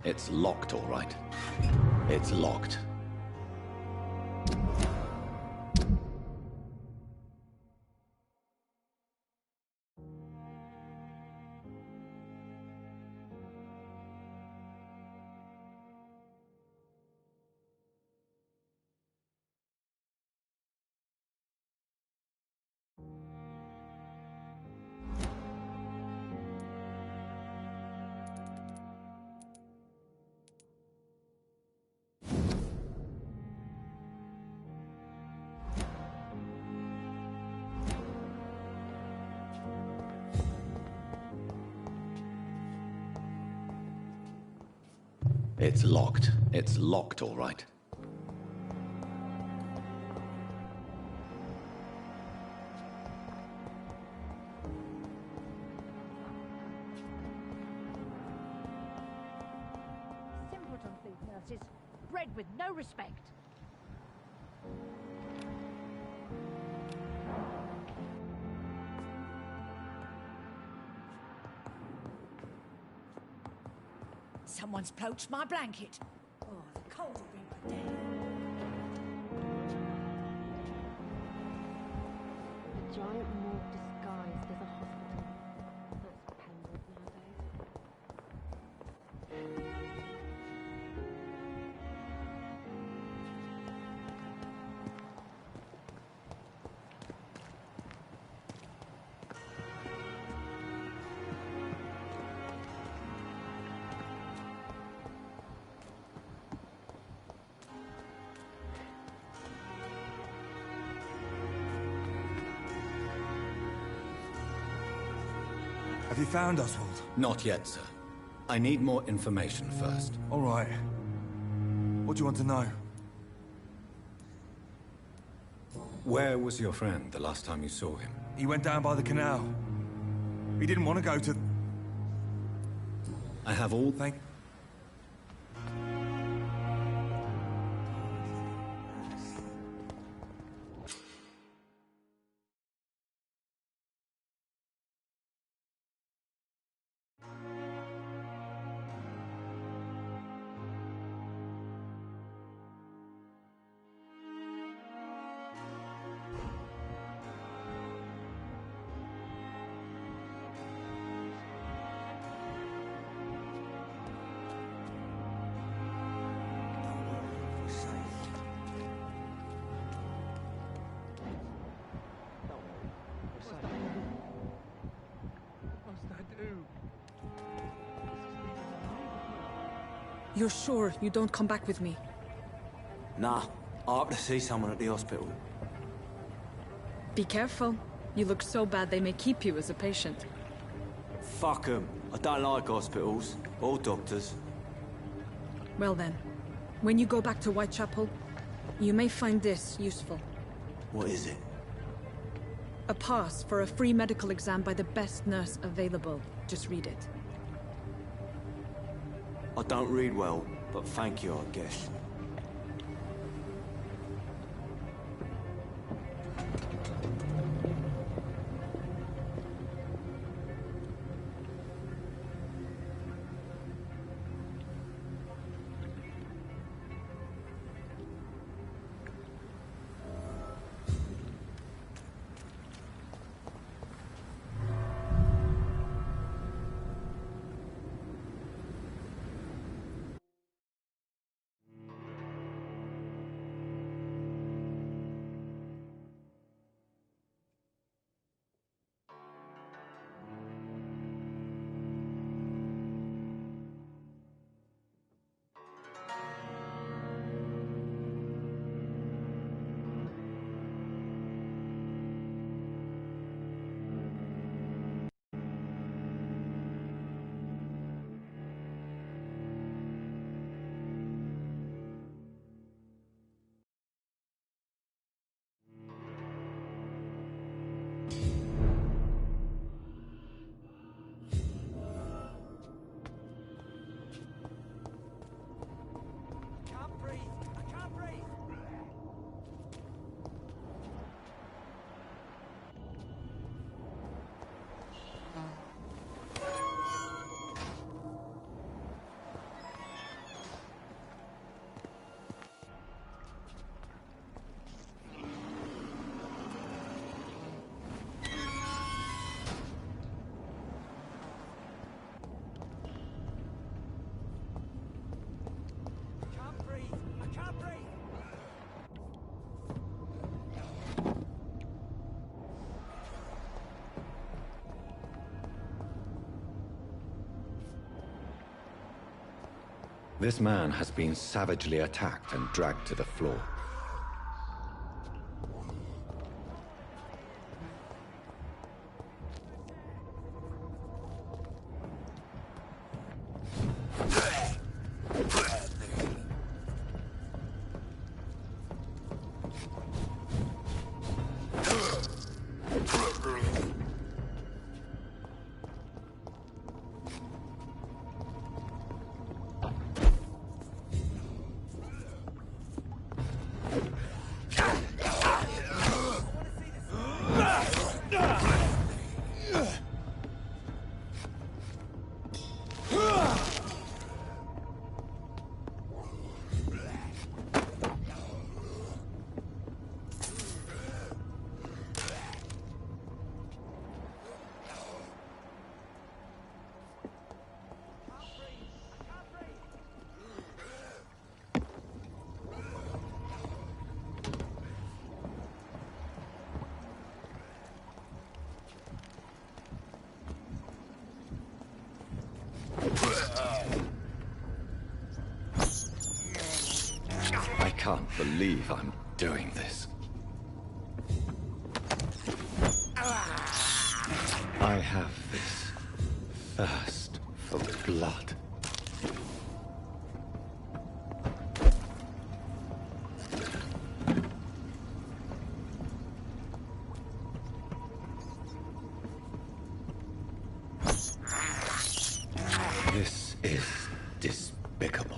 It's locked, all right. It's locked. It's locked. It's locked, all right. Simpletons, these nurses. Bred with no respect. Someone's poached my blanket. Oh, the cold will bring my day. A giant morgue disguised as a hospital. That's Pembroke nowadays. Have you found Oswald? Not yet, sir. I need more information first. All right. What do you want to know? Where was your friend the last time you saw him? He went down by the canal. He didn't want to go to... I have all... Thank... You're sure you don't come back with me? Nah, I have to see someone at the hospital. Be careful. You look so bad they may keep you as a patient. Fuck 'em. I don't like hospitals, or doctors. Well then, when you go back to Whitechapel, you may find this useful. What is it? A pass for a free medical exam by the best nurse available. Just read it. I don't read well, but thank you, I guess. This man has been savagely attacked and dragged to the floor. I can't believe I'm doing this. I have this thirst for blood. This is despicable.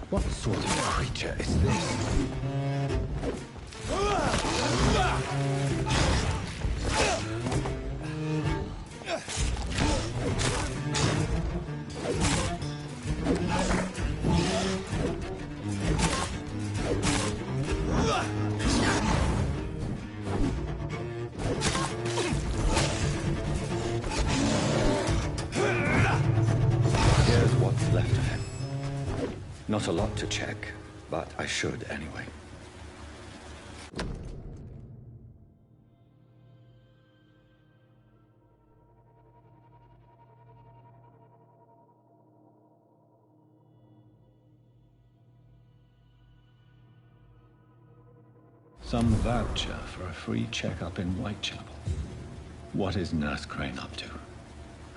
What sort of creature is this? Here's what's left of him. Not a lot to check, but I should anyway. Some voucher for a free checkup in Whitechapel. What is Nurse Crane up to?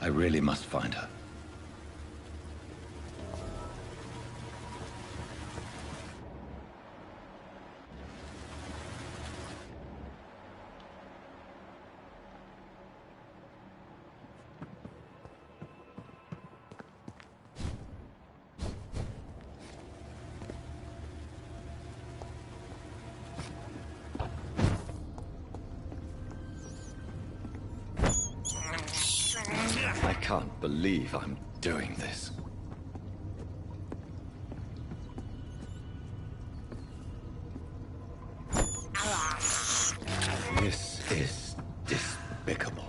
I really must find her. I can't believe I'm doing this. This is despicable.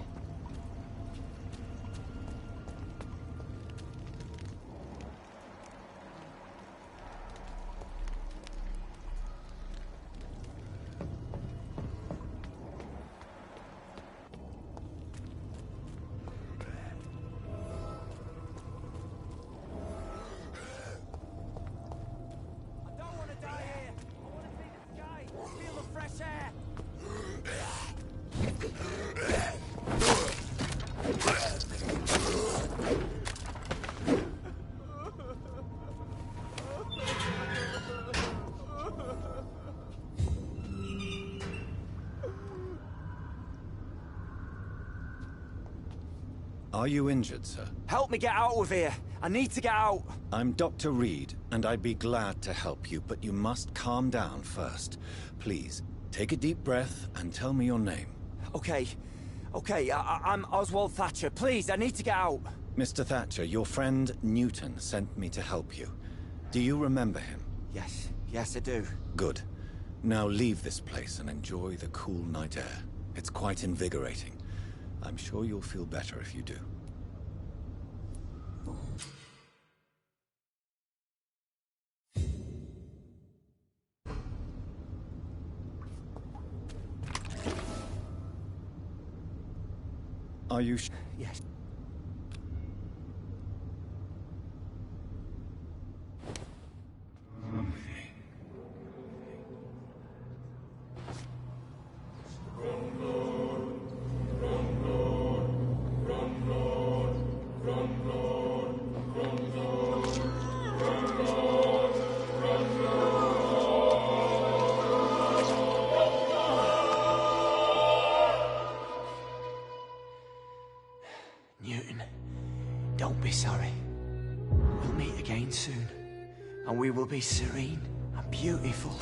Are you injured, sir? Help me get out of here. I need to get out. I'm Dr. Reed, and I'd be glad to help you, but you must calm down first. Please, take a deep breath and tell me your name. Okay. I'm Oswald Thatcher. Please, I need to get out. Mr. Thatcher, your friend Newton sent me to help you. Do you remember him? Yes, I do. Good. Now leave this place and enjoy the cool night air. It's quite invigorating. I'm sure you'll feel better if you do. Are you Yes. Newton, don't be sorry. We'll meet again soon, and we will be serene and beautiful.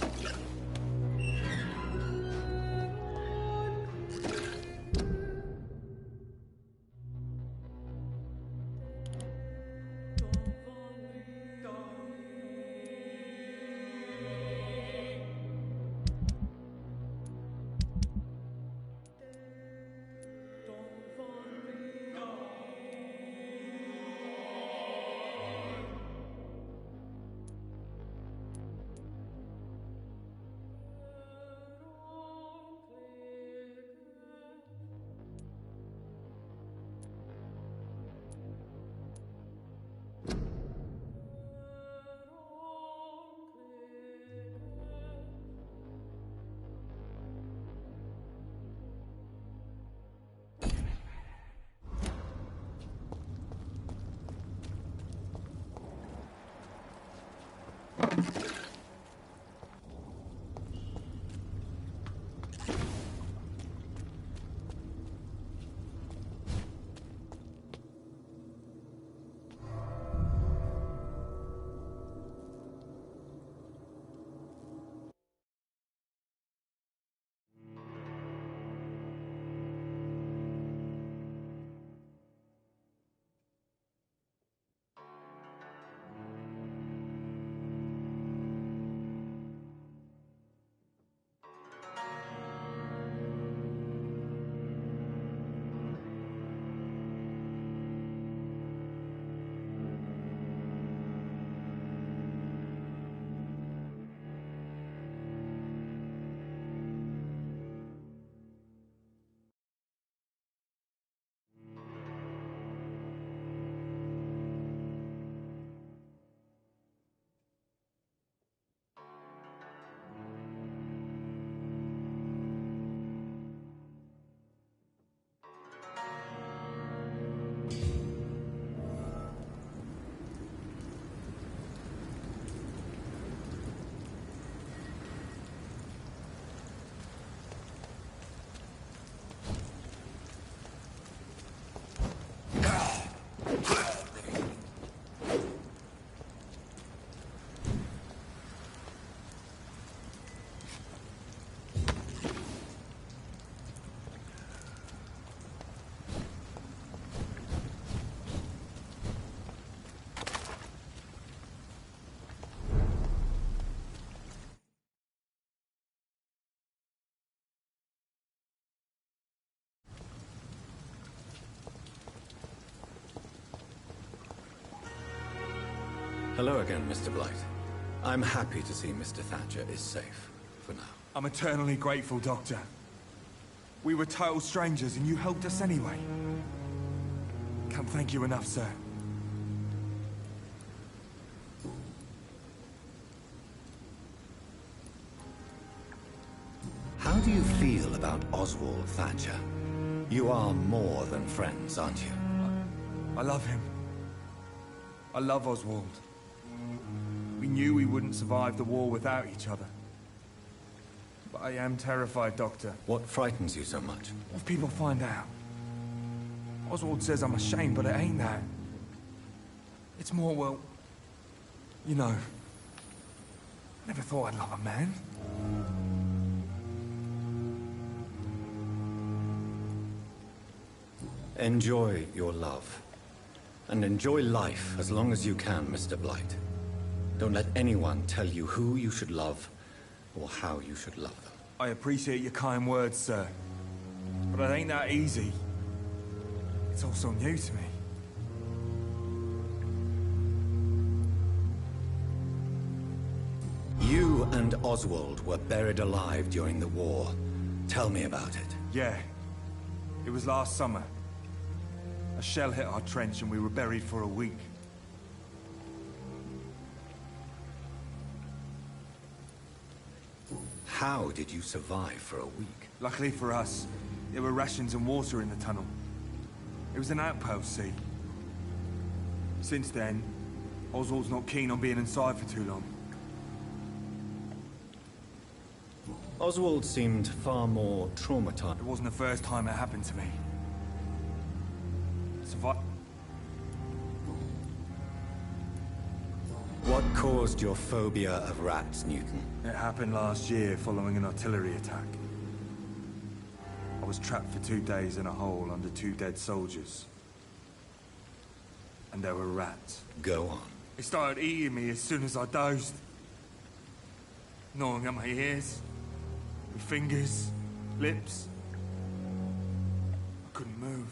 Hello again, Mr. Blight. I'm happy to see Mr. Thatcher is safe, for now. I'm eternally grateful, Doctor. We were total strangers, and you helped us anyway. Can't thank you enough, sir. How do you feel about Oswald Thatcher? You are more than friends, aren't you? I love him. I love Oswald. We knew we wouldn't survive the war without each other. But I am terrified, Doctor. What frightens you so much? What if people find out? Oswald says I'm ashamed, but it ain't that. It's more, well... You know... I never thought I'd love a man. Enjoy your love. And enjoy life as long as you can, Mr. Blight. Don't let anyone tell you who you should love, or how you should love them. I appreciate your kind words, sir. But it ain't that easy. It's all so new to me. You and Oswald were buried alive during the war. Tell me about it. Yeah. It was last summer. A shell hit our trench and we were buried for a week. How did you survive for a week? Luckily for us, there were rations and water in the tunnel. It was an outpost, see? Since then, Oswald's not keen on being inside for too long. Oswald seemed far more traumatized. It wasn't the first time it happened to me. What caused your phobia of rats, Newton? It happened last year following an artillery attack. I was trapped for 2 days in a hole under 2 dead soldiers. And there were rats. Go on. They started eating me as soon as I dozed. Gnawing at my ears, with fingers, lips. I couldn't move.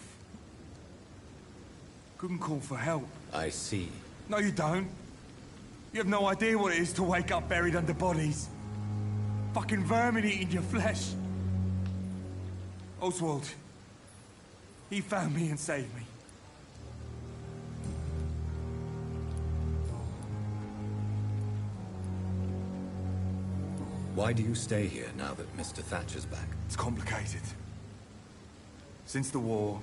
Couldn't call for help. I see. No, you don't. You have no idea what it is to wake up buried under bodies. Fucking vermin eating your flesh. Oswald. He found me and saved me. Why do you stay here now that Mr. Thatcher's back? It's complicated. Since the war,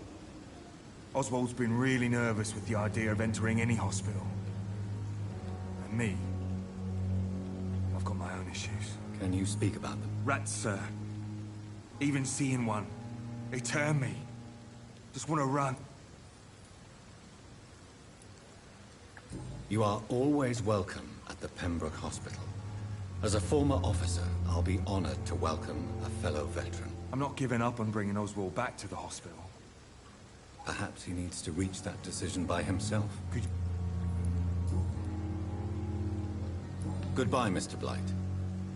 Oswald's been really nervous with the idea of entering any hospital. And me, I've got my own issues. Can you speak about them? Rats, sir. Even seeing one, they turn me. Just want to run. You are always welcome at the Pembroke Hospital. As a former officer, I'll be honored to welcome a fellow veteran. I'm not giving up on bringing Oswald back to the hospital. Perhaps he needs to reach that decision by himself. Could you... Goodbye, Mr. Blight.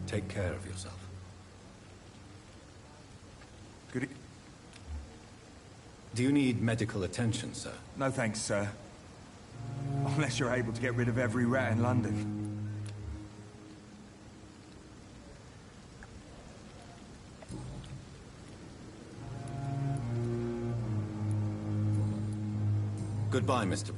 Take care of yourself. Could it... Do you need medical attention, sir? No thanks, sir. Unless you're able to get rid of every rat in London. Goodbye, Mr.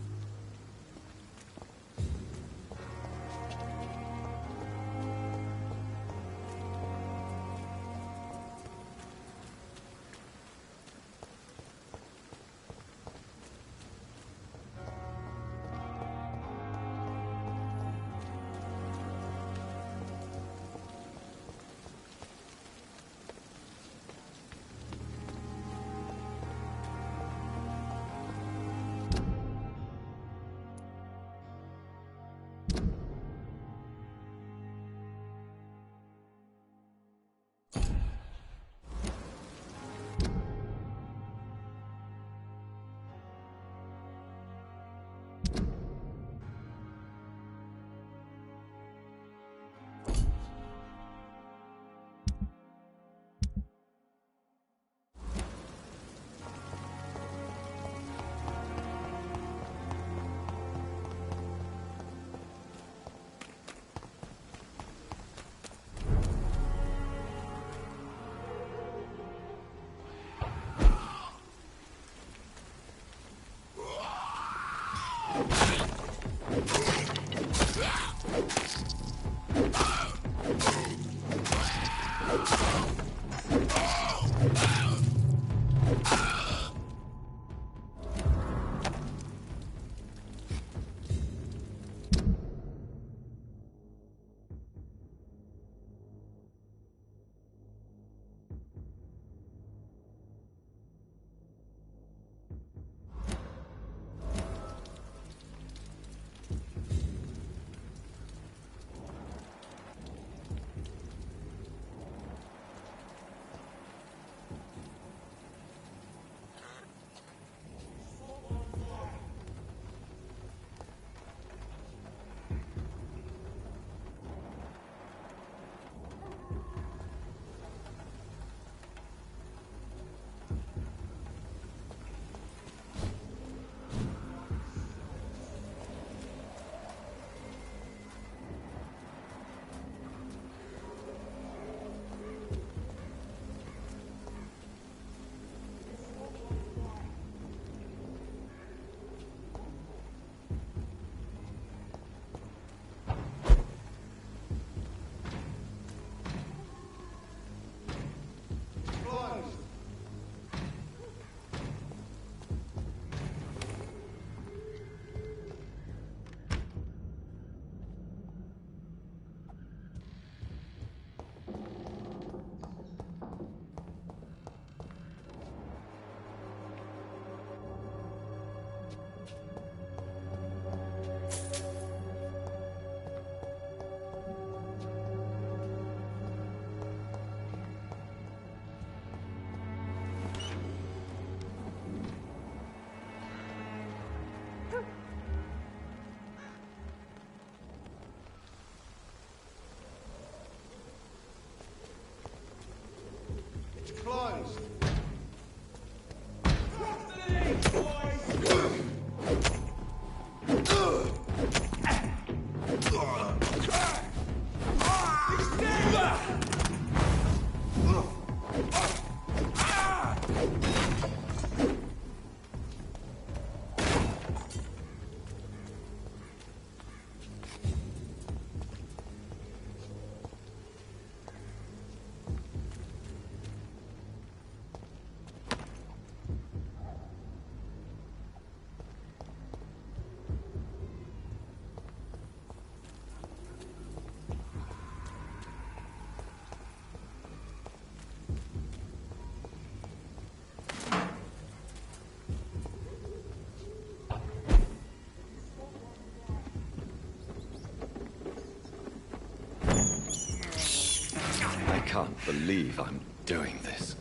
can't believe I'm doing this.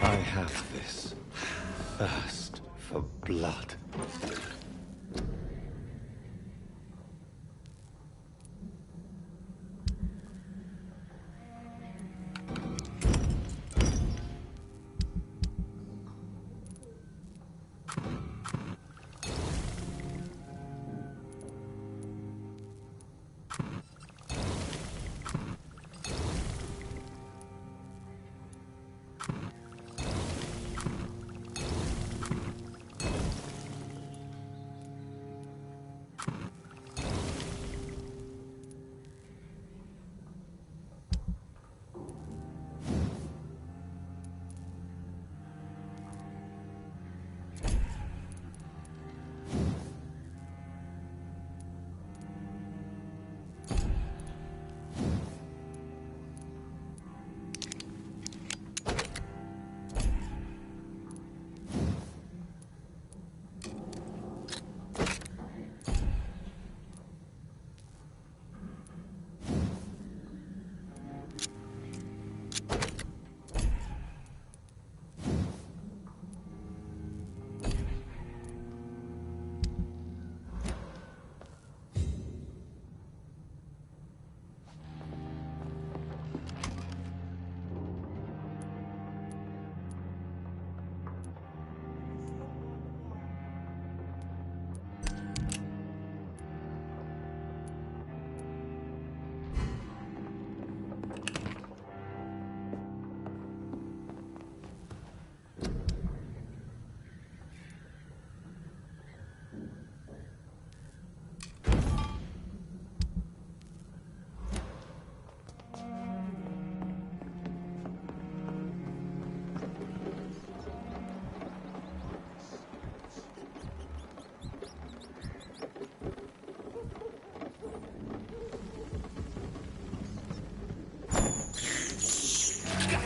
I have this thirst for blood.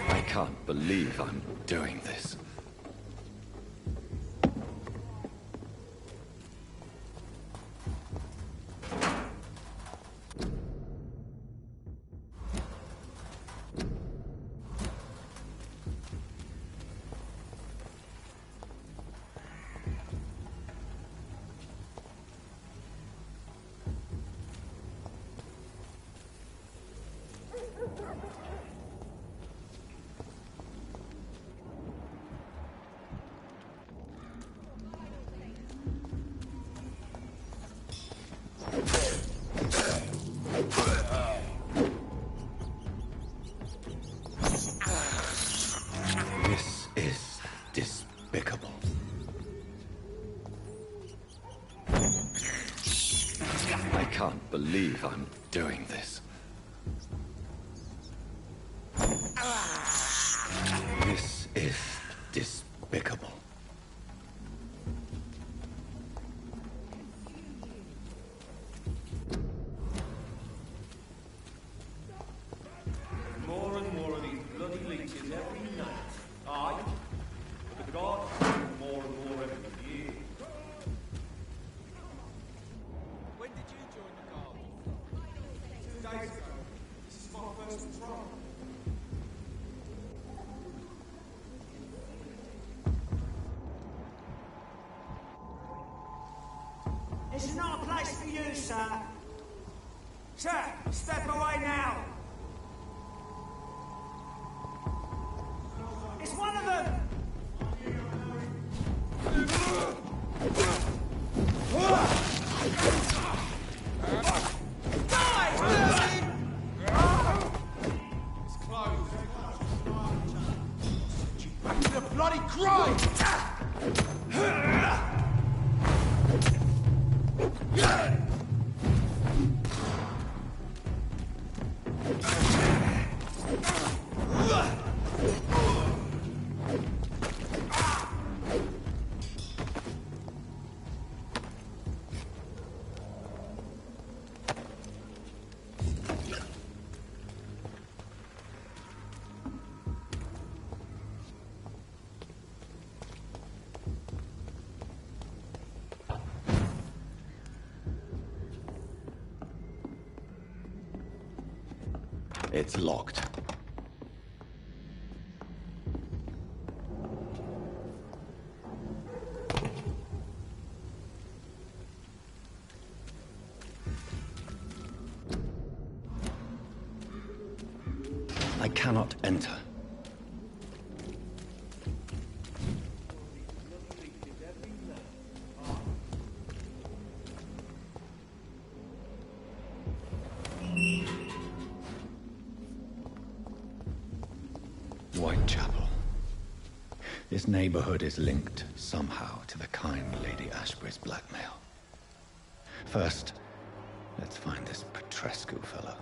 I can't believe I'm doing this. This is despicable. I can't believe I'm doing this. This is despicable. More and more of these bloody leeches every night. Aye. The gods, more and more every year. When did you join the guard? 2 days ago. This is my first patrol. This is not a place for you, sir. Sir, step away now. It's one of them! It's closed. Back to the bloody grind! It's locked. I cannot enter. Whitechapel. This neighborhood is linked somehow to the kind Lady Ashbury's blackmail. First, let's find this Petrescu fellow.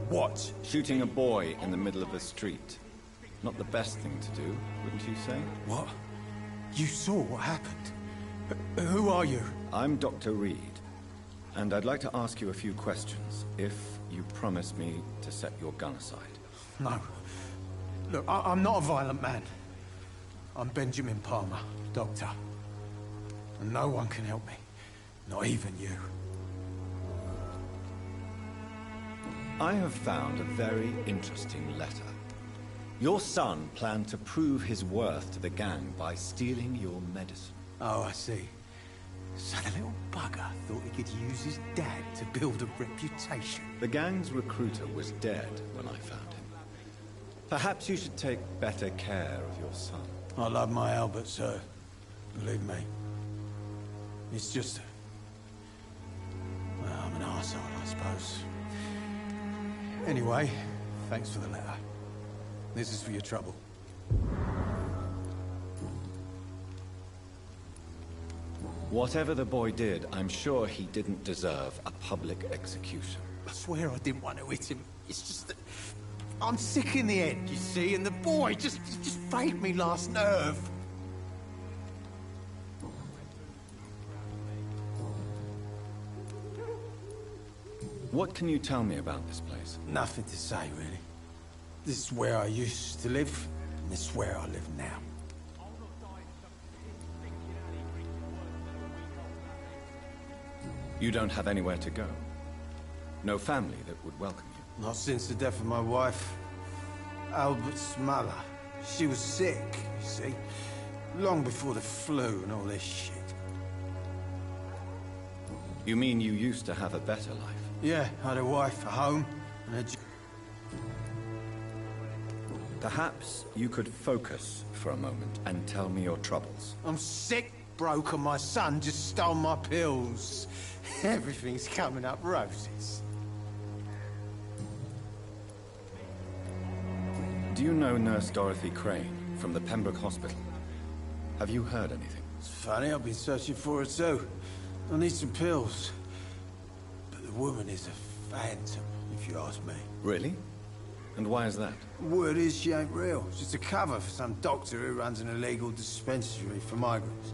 What? Shooting a boy in the middle of a street. Not the best thing to do, wouldn't you say? What? You saw what happened? Who are you? I'm Dr. Reed, and I'd like to ask you a few questions, if you promise me to set your gun aside. No. Look, I'm not a violent man. I'm Benjamin Palmer, doctor. And no one can help me. Not even you. I have found a very interesting letter. Your son planned to prove his worth to the gang by stealing your medicine. Oh, I see. So the little bugger thought he could use his dad to build a reputation. The gang's recruiter was dead when I found him. Perhaps you should take better care of your son. I love my Albert, sir. Believe me. It's just... well, I'm an arsehole, I suppose. Anyway, thanks for the letter. This is for your trouble. Whatever the boy did, I'm sure he didn't deserve a public execution. I swear I didn't want to hit him. It's just that... I'm sick in the head, you see, and the boy just frayed me last nerve. What can you tell me about this place? Nothing to say, really. This is where I used to live, and this is where I live now. You don't have anywhere to go? No family that would welcome you? Not since the death of my wife, Albert's mother. She was sick, you see. Long before the flu and all this shit. You mean you used to have a better life? Yeah, I had a wife, a home, and a... Perhaps you could focus for a moment and tell me your troubles. I'm sick, broke, and my son just stole my pills. Everything's coming up roses. Do you know Nurse Dorothy Crane from the Pembroke Hospital? Have you heard anything? It's funny, I've been searching for her too. I need some pills. But the woman is a phantom, if you ask me. Really? And why is that? Word is she ain't real. It's just a cover for some doctor who runs an illegal dispensary for migrants.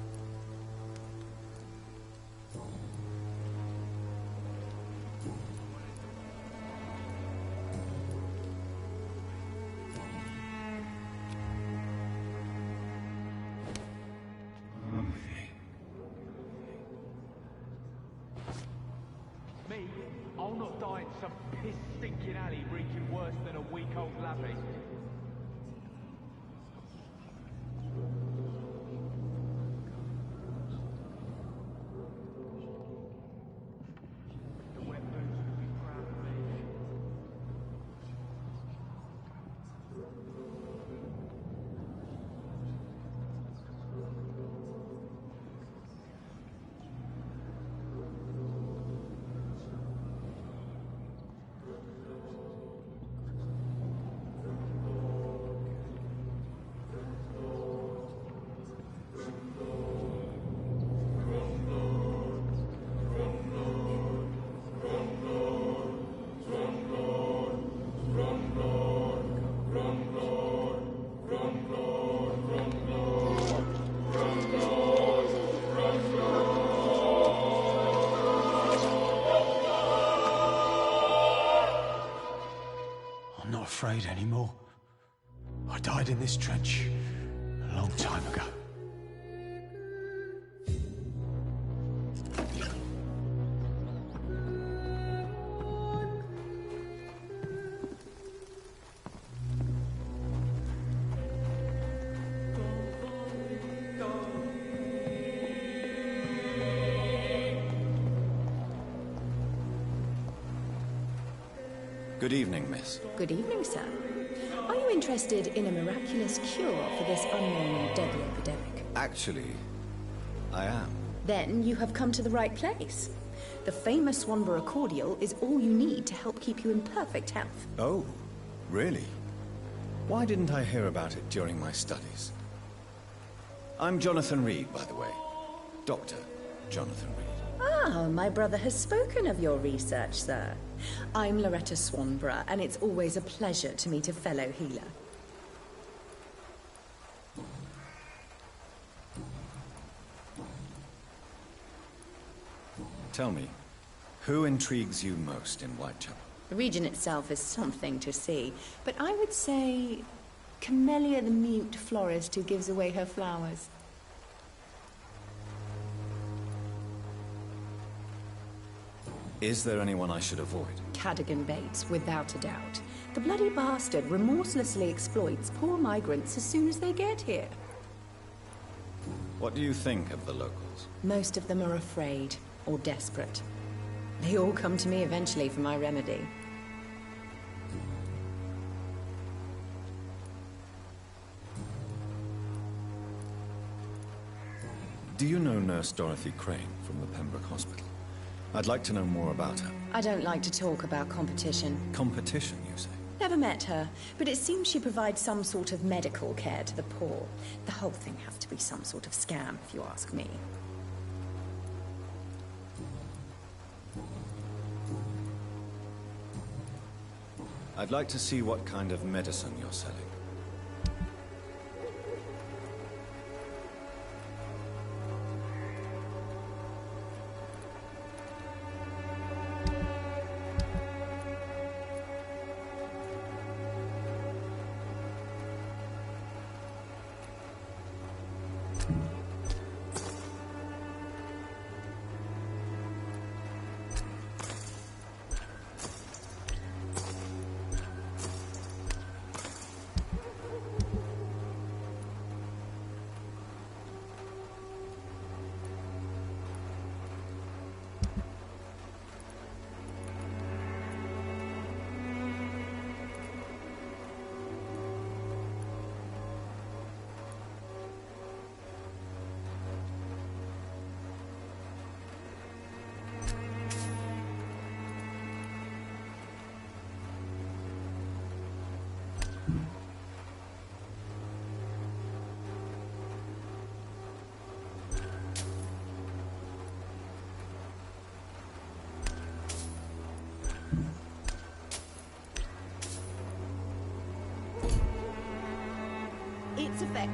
Me, I'll not die in some piss-stinking alley reeking worse than a week-old lavvy. The wet boots would be proud of me. I'm not afraid anymore. I died in this trench a long time ago. Good evening, miss. Good evening, sir. Are you interested in a miraculous cure for this unknown and deadly epidemic? Actually, I am. Then you have come to the right place. The famous Swanborough cordial is all you need to help keep you in perfect health. Oh, really? Why didn't I hear about it during my studies? I'm Jonathan Reed, by the way. Dr. Jonathan Reed. Ah, my brother has spoken of your research, sir. I'm Loretta Swanborough, and it's always a pleasure to meet a fellow healer. Tell me, who intrigues you most in Whitechapel? The region itself is something to see, but I would say Camellia the mute florist who gives away her flowers. Is there anyone I should avoid? Cadogan Bates, without a doubt. The bloody bastard remorselessly exploits poor migrants as soon as they get here. What do you think of the locals? Most of them are afraid or desperate. They all come to me eventually for my remedy. Do you know Nurse Dorothy Crane from the Pembroke Hospital? I'd like to know more about her. I don't like to talk about competition. Competition, you say? Never met her, but it seems she provides some sort of medical care to the poor. The whole thing has to be some sort of scam, if you ask me. I'd like to see what kind of medicine you're selling.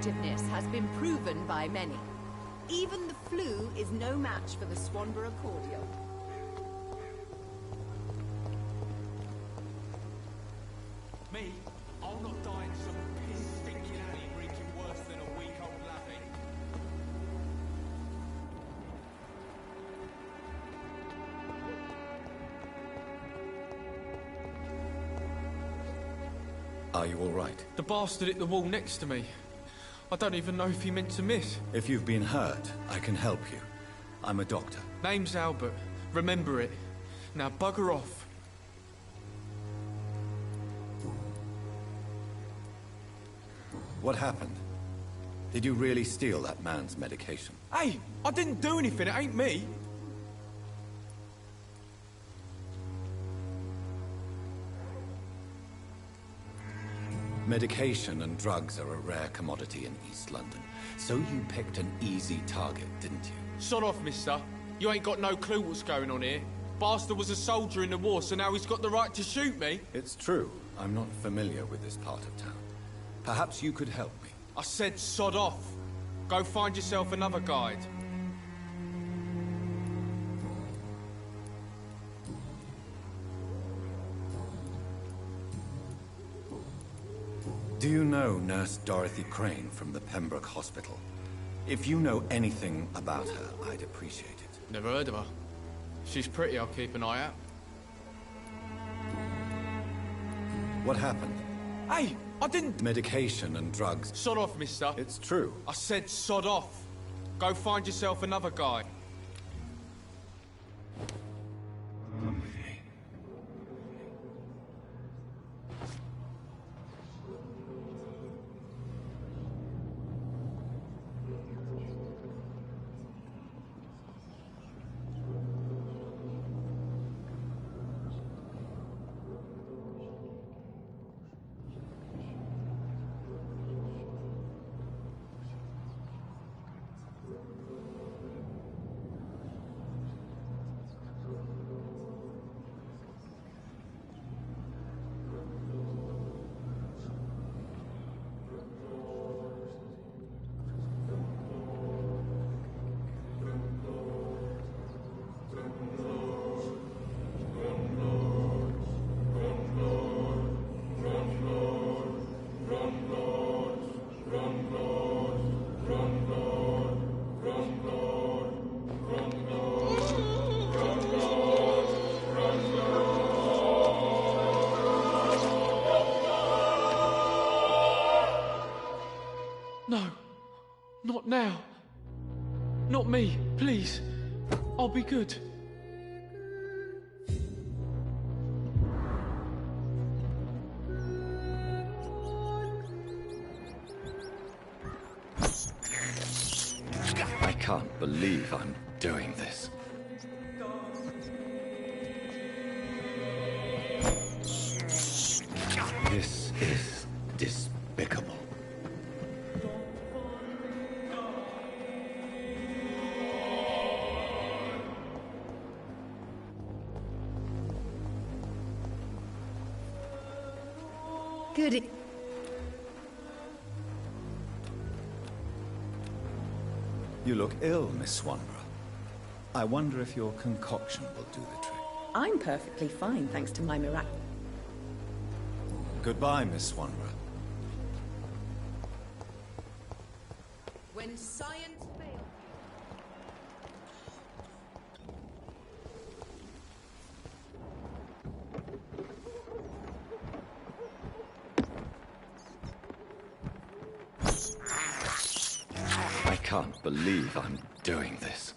effectiveness has been proven by many. Even the flu is no match for the Swanborough cordial. Me? I'll not die in some piss-stinking alley reeking worse than a week-old lavvy. Are you all right? The bastard hit the wall next to me. I don't even know if he meant to miss. If you've been hurt, I can help you. I'm a doctor. Name's Albert. Remember it. Now bugger off. What happened? Did you really steal that man's medication? Hey, I didn't do anything. It ain't me. Medication and drugs are a rare commodity in East London. So you picked an easy target, didn't you? Sod off, mister. You ain't got no clue what's going on here. Bastard was a soldier in the war, so now he's got the right to shoot me. It's true. I'm not familiar with this part of town. Perhaps you could help me. I said sod off. Go find yourself another guide. Do you know Nurse Dorothy Crane from the Pembroke Hospital? If you know anything about her, I'd appreciate it. Never heard of her. She's pretty, I'll keep an eye out. What happened? Hey, I didn't... Medication and drugs. Sod off, mister. It's true. I said sod off. Go find yourself another guy. No. Not now. Not me, please. I'll be good. I can't believe I'm doing this. This is despicable. Good. You look ill, Miss Swanborough. I wonder if your concoction will do the trick. I'm perfectly fine, thanks to my miracle. Goodbye, Miss Swanborough. When science fails I can't believe I'm doing this.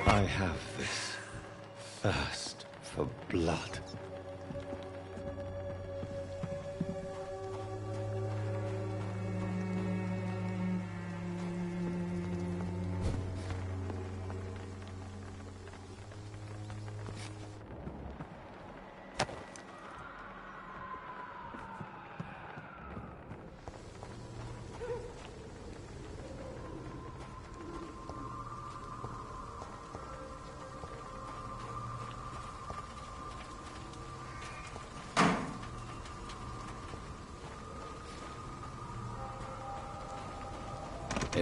I have this thirst for blood.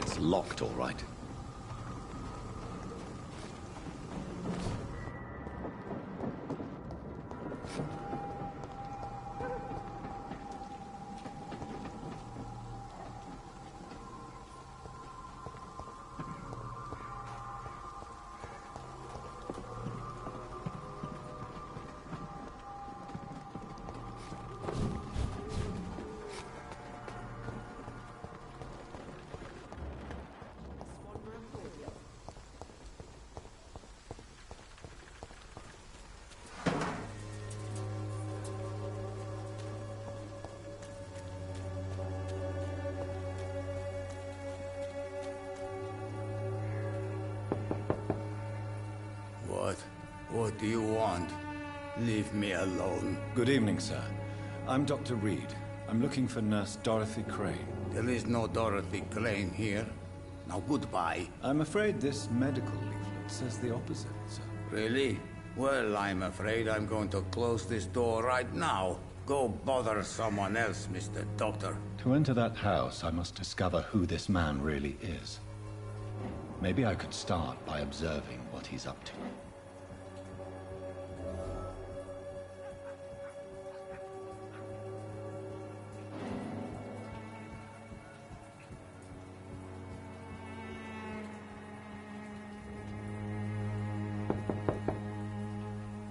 It's locked, all right. What do you want? Leave me alone. Good evening, sir. I'm Dr. Reed. I'm looking for Nurse Dorothy Crane. There is no Dorothy Crane here. Now goodbye. I'm afraid this medical leaflet says the opposite, sir. Really? Well, I'm afraid I'm going to close this door right now. Go bother someone else, Mr. Doctor. To enter that house, I must discover who this man really is. Maybe I could start by observing what he's up to.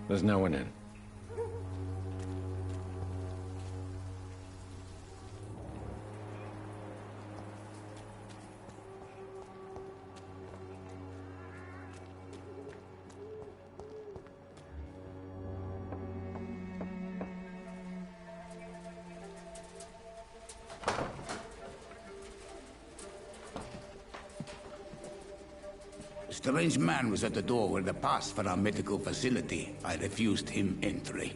There's no one in. A strange man was at the door with a pass for our medical facility. I refused him entry.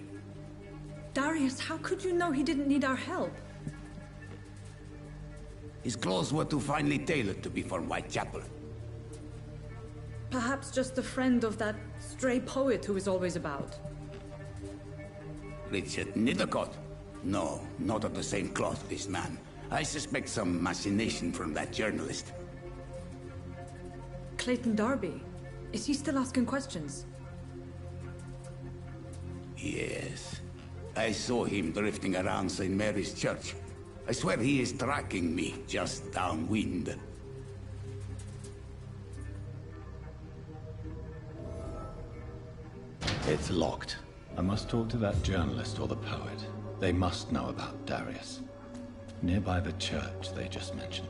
Darius, how could you know he didn't need our help? His clothes were too finely tailored to be for Whitechapel. Perhaps just a friend of that stray poet who is always about. Richard Nethercott? No, not of the same cloth, this man. I suspect some machination from that journalist. Clayton Darby. Is he still asking questions? Yes. I saw him drifting around St. Mary's Church. I swear he is tracking me just downwind. It's locked. I must talk to that journalist or the poet. They must know about Darius. Nearby the church they just mentioned.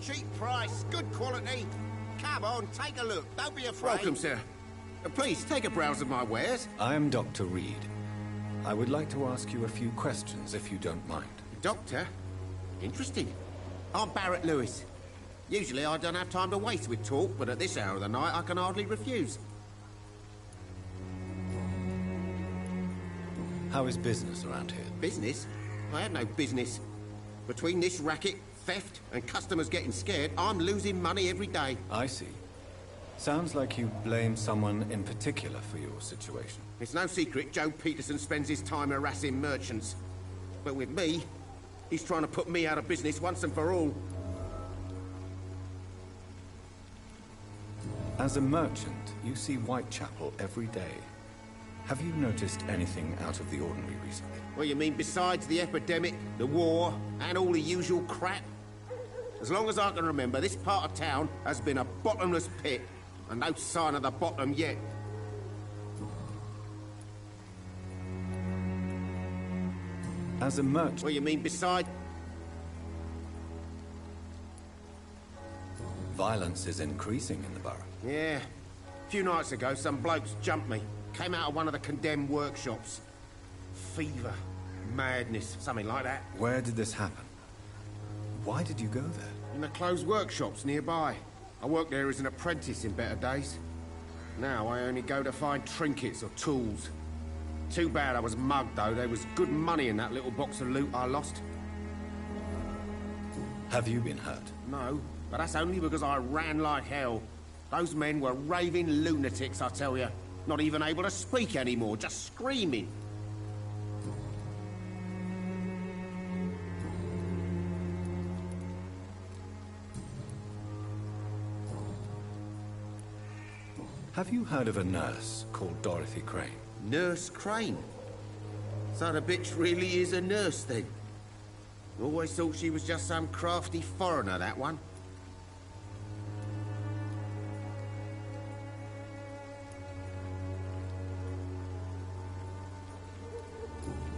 Cheap price, good quality. Come on, take a look. Don't be afraid. Welcome, sir. Please, take a browse of my wares. I am Dr. Reed. I would like to ask you a few questions, if you don't mind. Doctor? Interesting. I'm Barrett Lewis. Usually I don't have time to waste with talk, but at this hour of the night I can hardly refuse. How is business around here? Business? I have no business. Between this racket, theft, and customers getting scared, I'm losing money every day. I see. Sounds like you blame someone in particular for your situation. It's no secret Joe Peterson spends his time harassing merchants. But with me, he's trying to put me out of business once and for all. As a merchant, you see Whitechapel every day. Have you noticed anything out of the ordinary recently? What you mean besides the epidemic, the war, and all the usual crap? As long as I can remember, this part of town has been a bottomless pit, and no sign of the bottom yet. As a merchant... What you mean besides... Violence is increasing in the borough. Yeah. A few nights ago, some blokes jumped me. Came out of one of the condemned workshops. Fever, madness, something like that. Where did this happen? Why did you go there? In the closed workshops nearby. I worked there as an apprentice in better days. Now I only go to find trinkets or tools. Too bad I was mugged, though. There was good money in that little box of loot I lost. Have you been hurt? No, but that's only because I ran like hell. Those men were raving lunatics, I tell you. Not even able to speak anymore, just screaming. Have you heard of a nurse called Dorothy Crane? Nurse Crane? So the bitch really is a nurse, then? Always thought she was just some crafty foreigner, that one.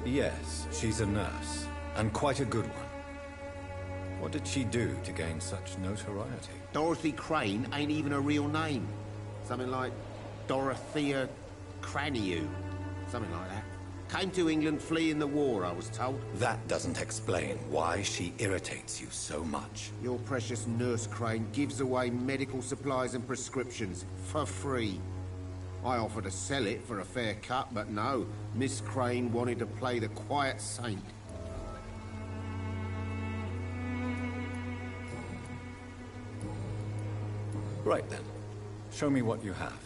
Yes, she's a nurse, and quite a good one. What did she do to gain such notoriety? Dorothy Crane ain't even a real name. Something like Dorothea Craniu. Something like that. Came to England fleeing the war, I was told. That doesn't explain why she irritates you so much. Your precious Nurse Crane gives away medical supplies and prescriptions for free. I offered to sell it for a fair cut, but no. Miss Crane wanted to play the quiet saint. Right then. Show me what you have.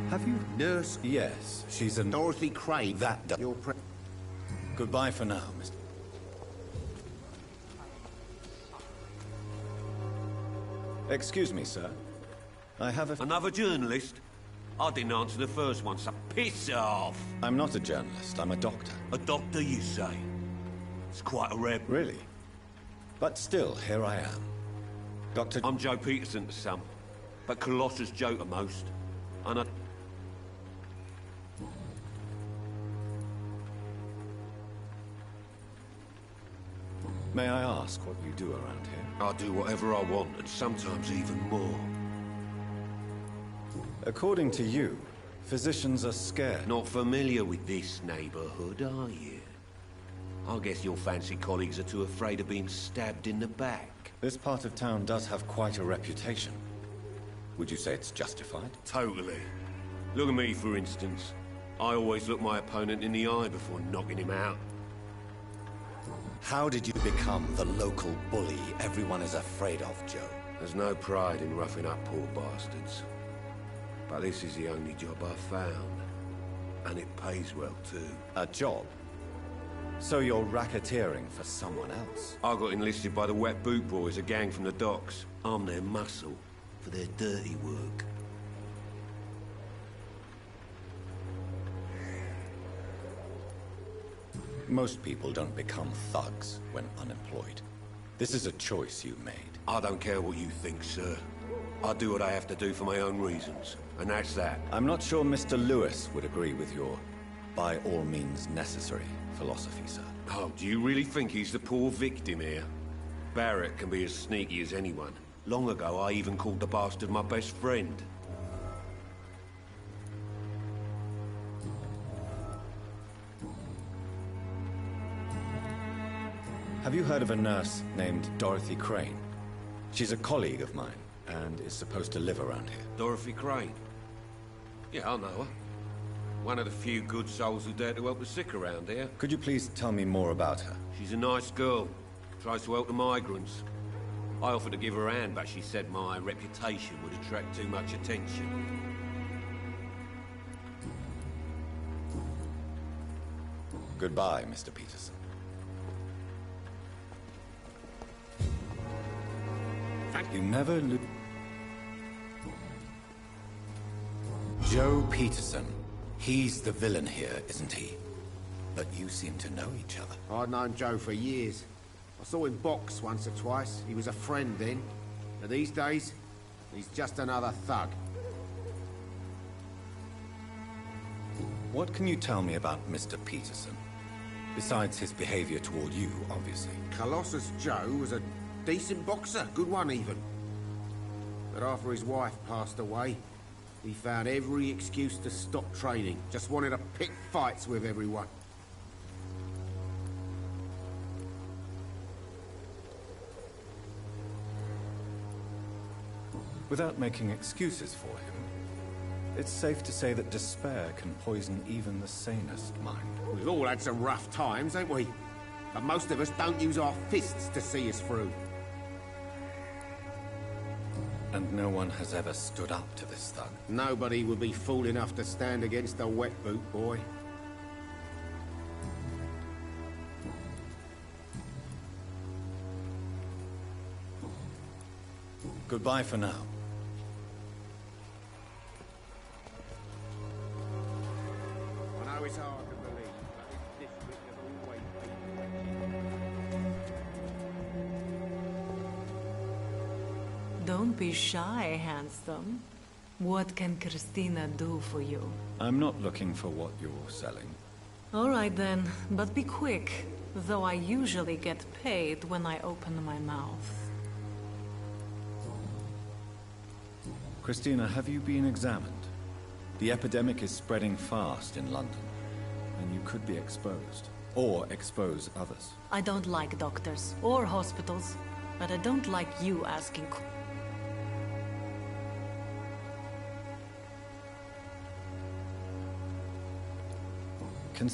Have you? Nurse? Yes, she's a... Dorothy Crane. That does... Goodbye for now, Mr. Excuse me, sir. I have a... Another journalist? I didn't answer the first one, so piss off! I'm not a journalist, I'm a doctor. A doctor, you say? It's quite a rare... Really? But still, here I am. Doctor... I'm Joe Peterson to some, but Colossus Joe to most. And I... May I ask what you do around here? I do whatever I want, and sometimes even more. According to you, physicians are scared. Not familiar with this neighborhood, are you? I guess your fancy colleagues are too afraid of being stabbed in the back. This part of town does have quite a reputation. Would you say it's justified? Totally. Look at me, for instance. I always look my opponent in the eye before knocking him out. How did you become the local bully everyone is afraid of, Joe? There's no pride in roughing up poor bastards. But this is the only job I've found. And it pays well, too. A job? So you're racketeering for someone else? I got enlisted by the Wet Boot Boys, a gang from the docks. I'm their muscle for their dirty work. Most people don't become thugs when unemployed. This is a choice you made. I don't care what you think, sir. I do what I have to do for my own reasons, and that's that. I'm not sure Mr. Lewis would agree with your by all means necessary philosophy, sir. Oh, do you really think he's the poor victim here? Barrett can be as sneaky as anyone. Long ago, I even called the bastard my best friend. Have you heard of a nurse named Dorothy Crane? She's a colleague of mine, and is supposed to live around here. Dorothy Crane? Yeah, I know her. One of the few good souls who dare to help the sick around here. Could you please tell me more about her? She's a nice girl. Tries to help the migrants. I offered to give her a hand, but she said my reputation would attract too much attention. Goodbye, Mr. Peterson. You never Joe Peterson. He's the villain here, isn't he? But you seem to know each other. I'd known Joe for years. I saw him box once or twice. He was a friend then. But these days, he's just another thug. What can you tell me about Mr. Peterson? Besides his behavior toward you, obviously. Colossus Joe was a decent boxer, good one even. But after his wife passed away, he found every excuse to stop training. Just wanted to pick fights with everyone. Without making excuses for him, it's safe to say that despair can poison even the sanest mind. We've all had some rough times, ain't we? But most of us don't use our fists to see us through. And no one has ever stood up to this thug. Nobody would be fool enough to stand against a wet boot boy. Goodbye for now. I know it's hard to believe, but this district has always been... Don't be shy, handsome. What can Christina do for you? I'm not looking for what you're selling. All right then, but be quick, though I usually get paid when I open my mouth. Christina, have you been examined? The epidemic is spreading fast in London, and you could be exposed, or expose others. I don't like doctors or hospitals, but I don't like you asking.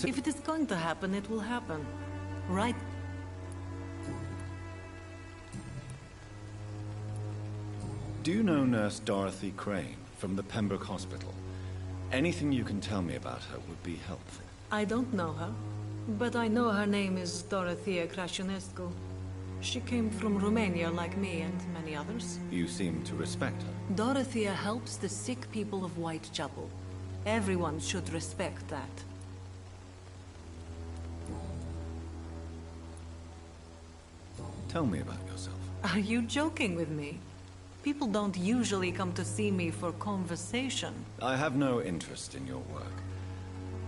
If it is going to happen, it will happen. Right? Do you know Nurse Dorothy Crane from the Pembroke Hospital? Anything you can tell me about her would be helpful. I don't know her, but I know her name is Dorothea Crăciunescu. She came from Romania like me and many others. You seem to respect her. Dorothea helps the sick people of Whitechapel. Everyone should respect that. Tell me about yourself. Are you joking with me? People don't usually come to see me for conversation. I have no interest in your work.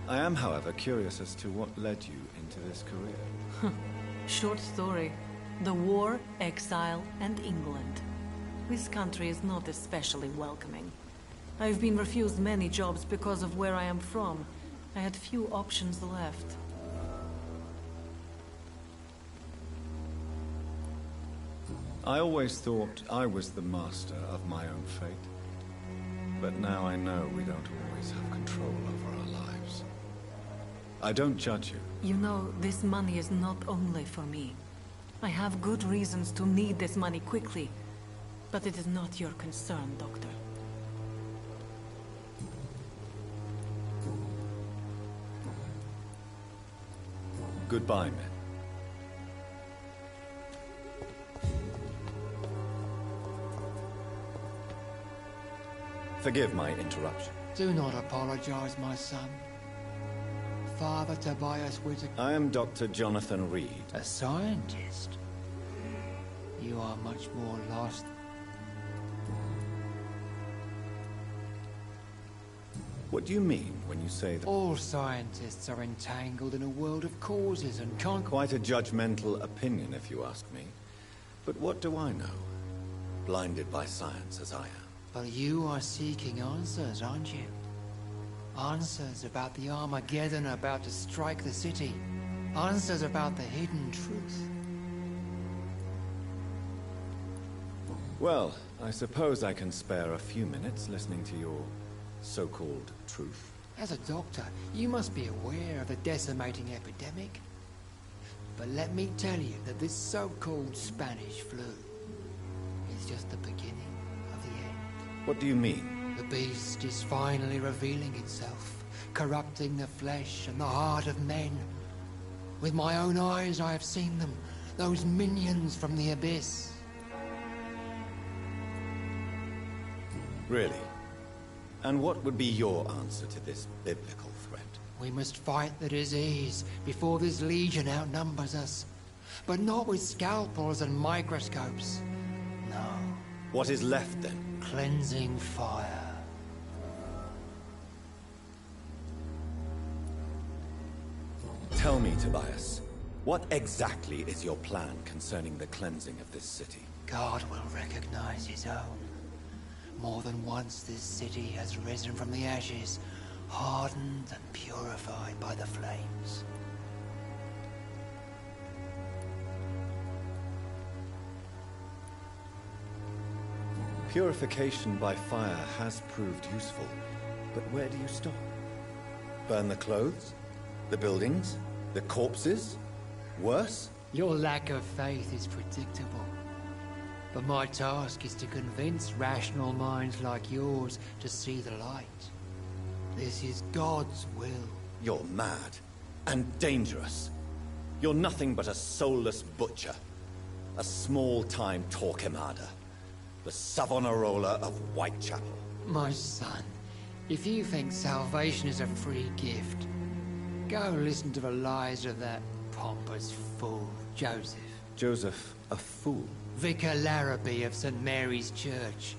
I am, however, curious as to what led you into this career. Short story. The war, exile, and England. This country is not especially welcoming. I've been refused many jobs because of where I am from. I had few options left. I always thought I was the master of my own fate. But now I know we don't always have control over our lives. I don't judge you. You know, this money is not only for me. I have good reasons to need this money quickly. But it is not your concern, Doctor. Goodbye, men. Forgive my interruption. Do not apologize, my son. Father Tobias Whittaker... I am Dr. Jonathan Reed. A scientist? You are much more lost... What do you mean when you say that? All scientists are entangled in a world of causes and Quite a judgmental opinion, if you ask me. But what do I know? Blinded by science as I am. But you are seeking answers, aren't you? Answers about the Armageddon about to strike the city. Answers about the hidden truth. Well, I suppose I can spare a few minutes listening to your so-called truth. As a doctor, you must be aware of the decimating epidemic. But let me tell you that this so-called Spanish flu is just the beginning of the end. What do you mean? The beast is finally revealing itself, corrupting the flesh and the heart of men. With my own eyes I have seen them, those minions from the abyss. Really? And what would be your answer to this biblical We must fight the disease before this legion outnumbers us. But not with scalpels and microscopes. No. What is left then? Cleansing fire. Tell me, Tobias, what exactly is your plan concerning the cleansing of this city? God will recognize his own. More than once this city has risen from the ashes, hardened and purified by the flames. Purification by fire has proved useful, but where do you stop? Burn the clothes? The buildings? The corpses? Worse? Your lack of faith is predictable. But my task is to convince rational minds like yours to see the light. This is God's will. You're mad. And dangerous. You're nothing but a soulless butcher. A small-time Torquemada. The Savonarola of Whitechapel. My son, if you think salvation is a free gift, go listen to the lies of that pompous fool, Joseph. Joseph, a fool? Vicar Larrabee of St. Mary's Church.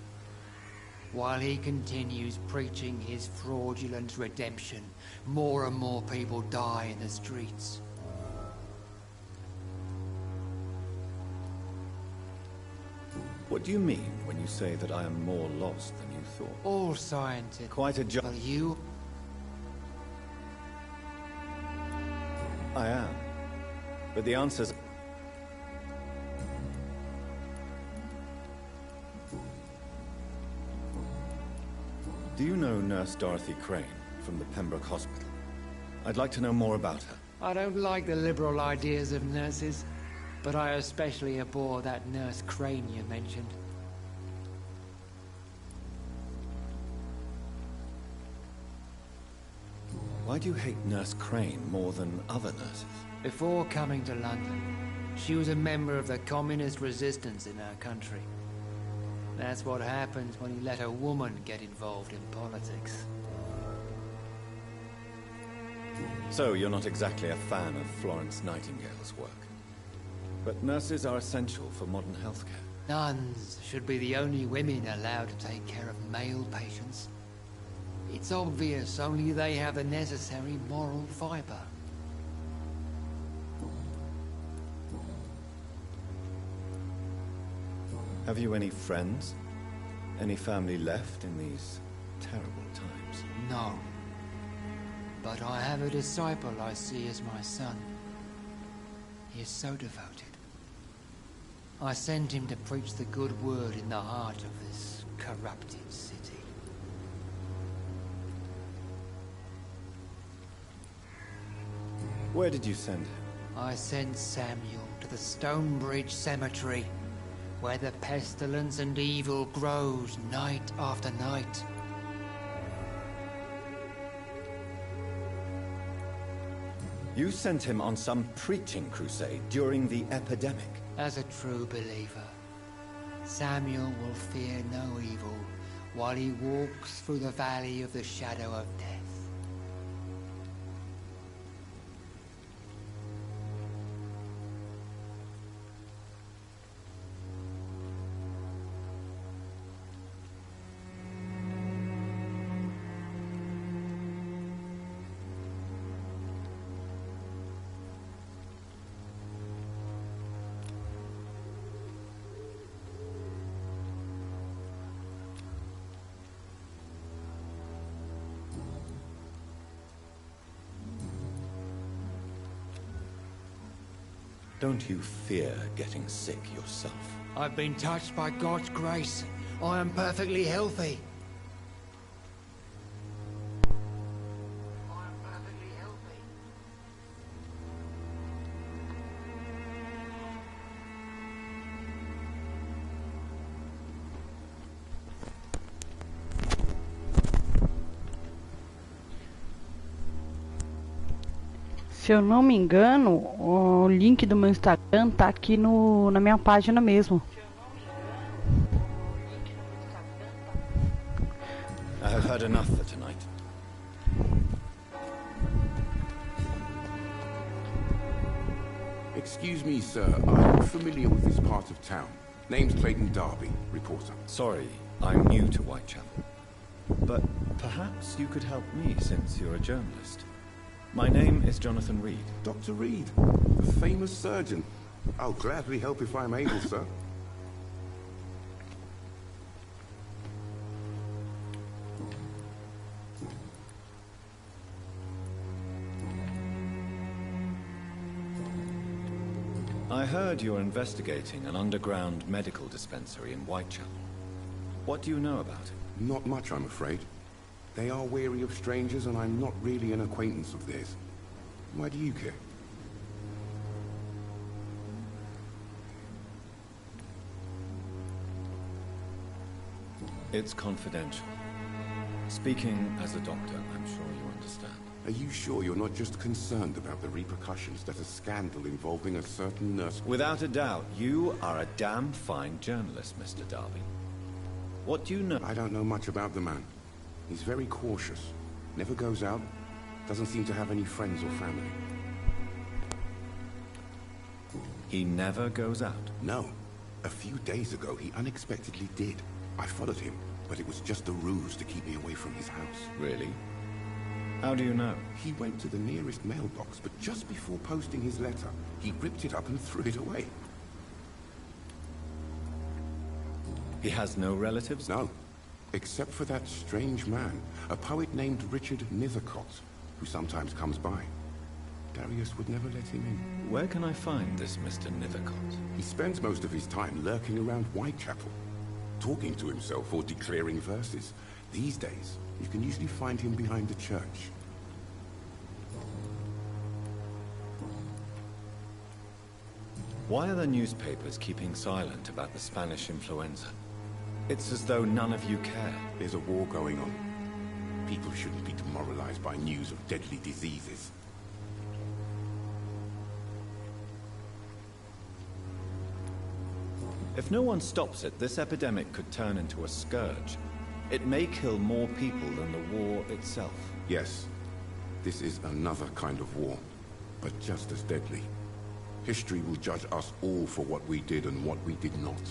While he continues preaching his fraudulent redemption, more and more people die in the streets. What do you mean when you say that I am more lost than you thought? All scientists. Quite a job. But you... I am. But the answer's... Do you know Nurse Dorothy Crane from the Pembroke Hospital? I'd like to know more about her. I don't like the liberal ideas of nurses, but I especially abhor that Nurse Crane you mentioned. Why do you hate Nurse Crane more than other nurses? Before coming to London, she was a member of the communist resistance in our country. That's what happens when you let a woman get involved in politics. So you're not exactly a fan of Florence Nightingale's work. But nurses are essential for modern healthcare. Nuns should be the only women allowed to take care of male patients. It's obvious only they have the necessary moral fiber. Have you any friends? Any family left in these terrible times? No. But I have a disciple I see as my son. He is so devoted. I sent him to preach the good word in the heart of this corrupted city. Where did you send him? I sent Samuel to the Stonebridge Cemetery, where the pestilence and evil grows night after night. You sent him on some preaching crusade during the epidemic. As a true believer, Samuel will fear no evil while he walks through the valley of the shadow of death. Don't you fear getting sick yourself? I've been touched by God's grace. I am perfectly healthy. Se eu não me engano, o link do meu Instagram tá aqui na minha página mesmo. I have heard enough for tonight. Excuse me, sir. Are you familiar with this part of town? Name's Clayton Darby, reporter. Sorry, I'm new to Whitechapel. But perhaps you could help me since you're a journalist. My name is Jonathan Reed. Dr. Reed, the famous surgeon. I'll gladly help if I'm able, sir. I heard you're investigating an underground medical dispensary in Whitechapel. What do you know about it? Not much, I'm afraid. They are wary of strangers, and I'm not really an acquaintance of theirs. Why do you care? It's confidential. Speaking as a doctor, I'm sure you understand. Are you sure you're not just concerned about the repercussions that a scandal involving a certain nurse... Without a doubt, you are a damn fine journalist, Mr. Darby. What do you know? I don't know much about the man. He's very cautious. Never goes out. Doesn't seem to have any friends or family. He never goes out? No. A few days ago, he unexpectedly did. I followed him, but it was just a ruse to keep me away from his house. Really? How do you know? He went to the nearest mailbox, but just before posting his letter, he ripped it up and threw it away. He has no relatives? No. Except for that strange man, a poet named Richard Nethercott, who sometimes comes by. Darius would never let him in. Where can I find this Mr. Nethercott? He spends most of his time lurking around Whitechapel, talking to himself or declaring verses. These days, you can usually find him behind the church. Why are the newspapers keeping silent about the Spanish influenza? It's as though none of you care. There's a war going on. People shouldn't be demoralized by news of deadly diseases. If no one stops it, this epidemic could turn into a scourge. It may kill more people than the war itself. Yes, this is another kind of war, but just as deadly. History will judge us all for what we did and what we did not.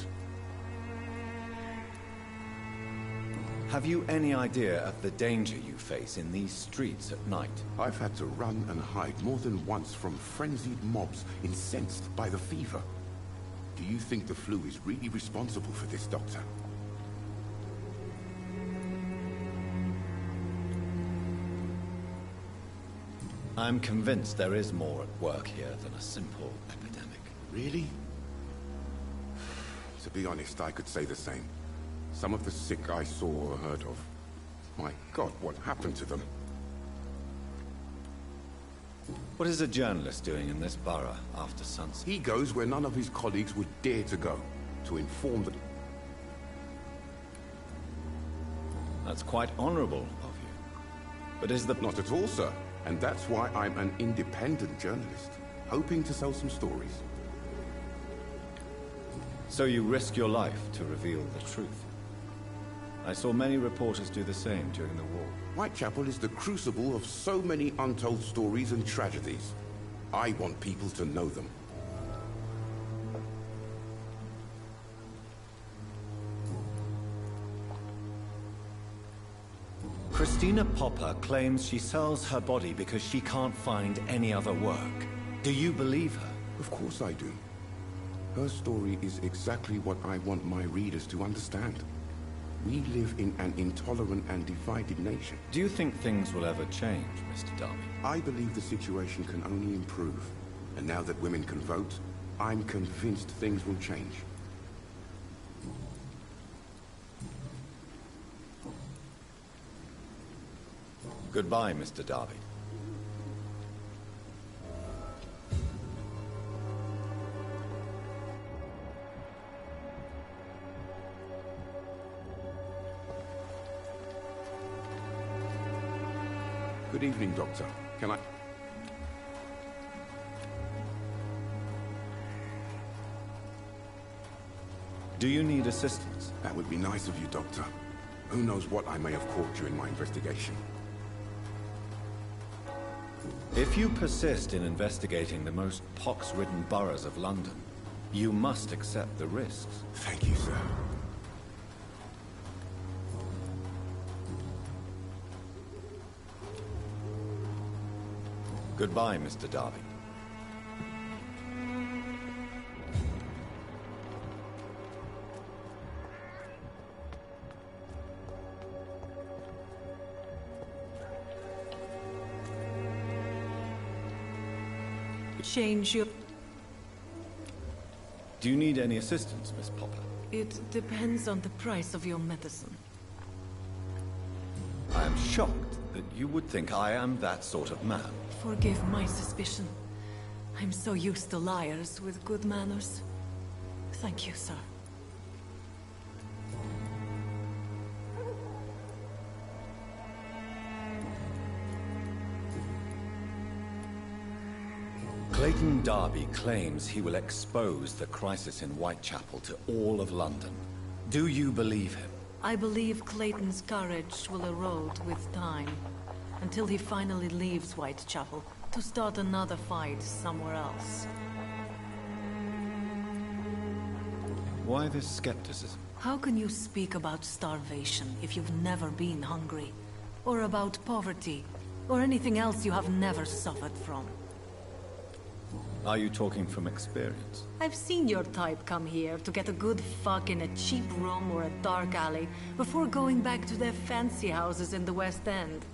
Have you any idea of the danger you face in these streets at night? I've had to run and hide more than once from frenzied mobs incensed by the fever. Do you think the flu is really responsible for this, Doctor? I'm convinced there is more at work here than a simple epidemic. Really? To be honest, I could say the same. Some of the sick I saw or heard of. My God, what happened to them? What is a journalist doing in this borough after sunset? He goes where none of his colleagues would dare to go, to inform the... That's quite honorable of you. But is the... Not at all, sir. And that's why I'm an independent journalist, hoping to sell some stories. So you risk your life to reveal the truth. I saw many reporters do the same during the war. Whitechapel is the crucible of so many untold stories and tragedies. I want people to know them. Christina Popper claims she sells her body because she can't find any other work. Do you believe her? Of course I do. Her story is exactly what I want my readers to understand. We live in an intolerant and divided nation. Do you think things will ever change, Mr. Darby? I believe the situation can only improve. And now that women can vote, I'm convinced things will change. Goodbye, Mr. Darby. Good evening, Doctor. Can I... Do you need assistance? That would be nice of you, Doctor. Who knows what I may have caught during my investigation. If you persist in investigating the most pox-ridden boroughs of London, you must accept the risks. Thank you, sir. Goodbye, Mr. Darby. Change your... Do you need any assistance, Miss Popper? It depends on the price of your medicine. I am shocked that you would think I am that sort of man. Forgive my suspicion. I'm so used to liars with good manners. Thank you, sir. Clayton Darby claims he will expose the crisis in Whitechapel to all of London. Do you believe him? I believe Clayton's courage will erode with time, until he finally leaves Whitechapel to start another fight somewhere else. Why this skepticism? How can you speak about starvation if you've never been hungry? Or about poverty? Or anything else you have never suffered from? Are you talking from experience? I've seen your type come here to get a good fuck in a cheap room or a dark alley before going back to their fancy houses in the West End.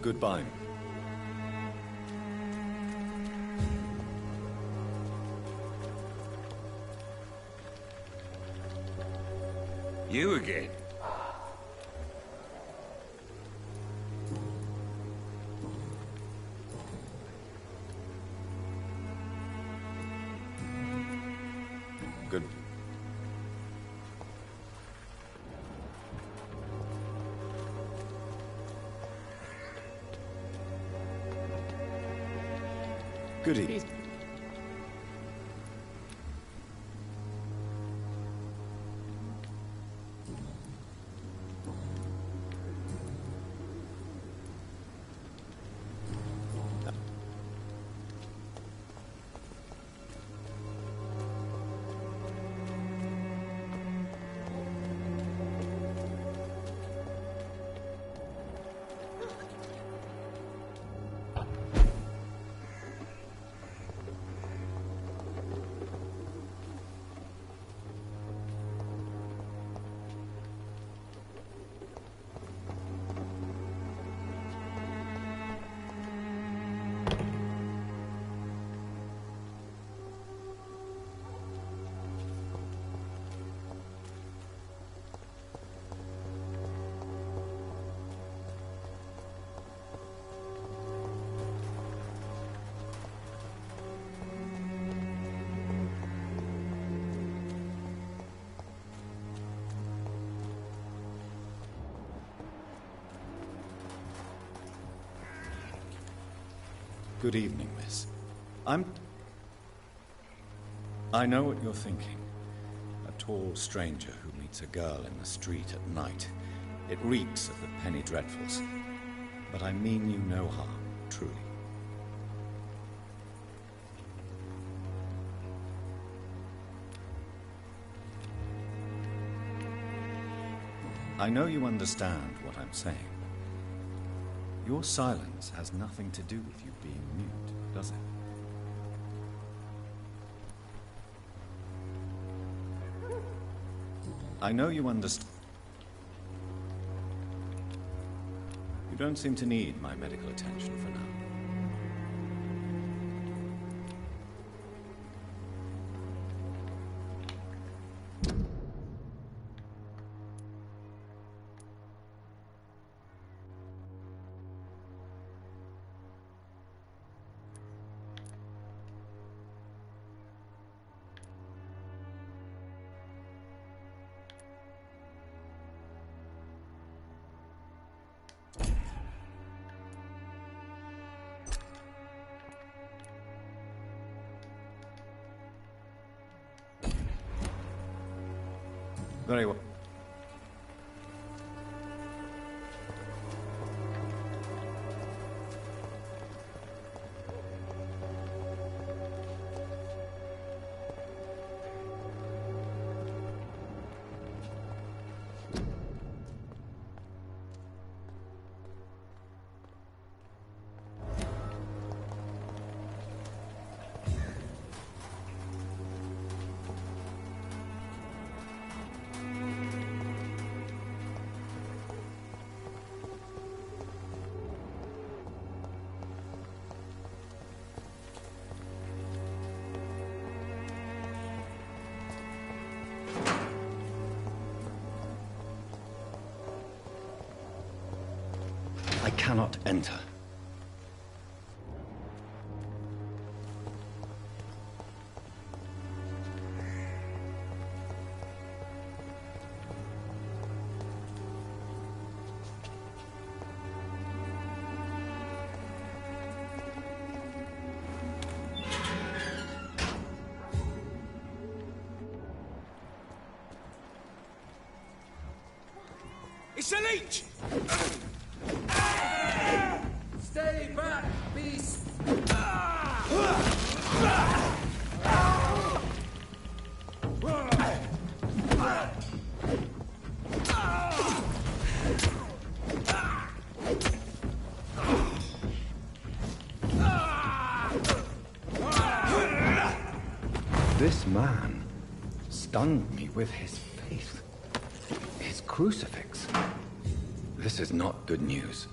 Goodbye. You again? Good. Good evening. Good evening, miss. I know what you're thinking. A tall stranger who meets a girl in the street at night. It reeks of the penny dreadfuls. But I mean you no harm, truly. I know you understand what I'm saying. Your silence has nothing to do with you being mute, does it? I know you understand. You don't seem to need my medical attention for now. Very well. I cannot enter. It's a leech! Stay back, beast! This man stunned me with his faith. His crucifix. This is not good news.